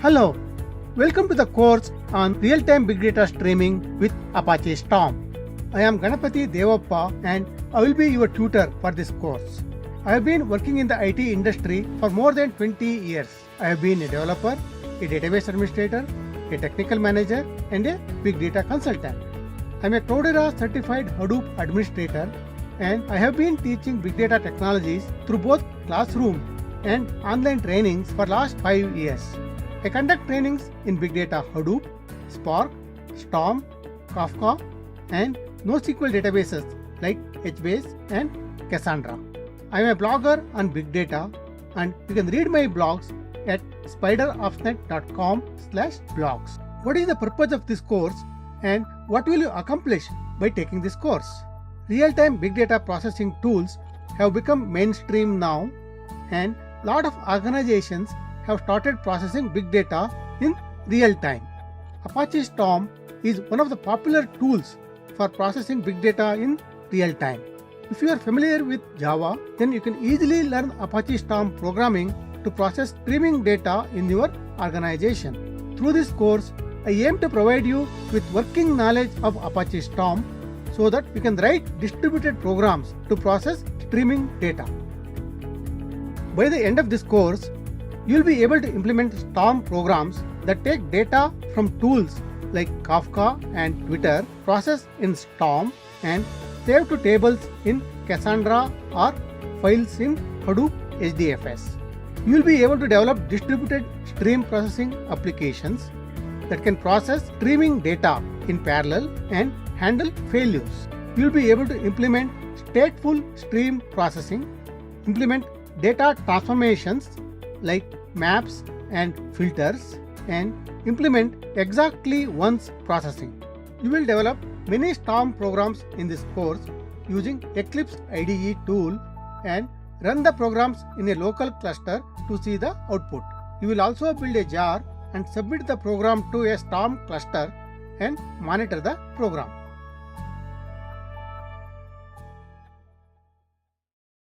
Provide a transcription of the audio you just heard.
Hello, welcome to the course on real-time big data streaming with Apache Storm. I am Ganapati Devappa and I will be your tutor for this course. I have been working in the IT industry for more than 20 years. I have been a developer, a database administrator, a technical manager, and a big data consultant. I am a Cloudera certified Hadoop administrator and I have been teaching big data technologies through both classroom and online trainings for last 5 years. I conduct trainings in Big Data Hadoop, Spark, Storm, Kafka, and NoSQL databases like HBase and Cassandra. I am a blogger on Big Data and you can read my blogs at spiderofnet.com/blogs. What is the purpose of this course and what will you accomplish by taking this course? Real-time big data processing tools have become mainstream now and a lot of organizations have started processing big data in real time. Apache Storm is one of the popular tools for processing big data in real time. If you are familiar with Java, then you can easily learn Apache Storm programming to process streaming data in your organization. Through this course, I aim to provide you with working knowledge of Apache Storm so that you can write distributed programs to process streaming data. By the end of this course, you will be able to implement Storm programs that take data from tools like Kafka and Twitter, process in Storm, and save to tables in Cassandra or files in Hadoop HDFS. You will be able to develop distributed stream processing applications that can process streaming data in parallel and handle failures. You will be able to implement stateful stream processing, implement data transformations like maps and filters, and implement exactly once processing. You will develop many Storm programs in this course using Eclipse IDE tool and run the programs in a local cluster to see the output. You will also build a jar and submit the program to a Storm cluster and monitor the program.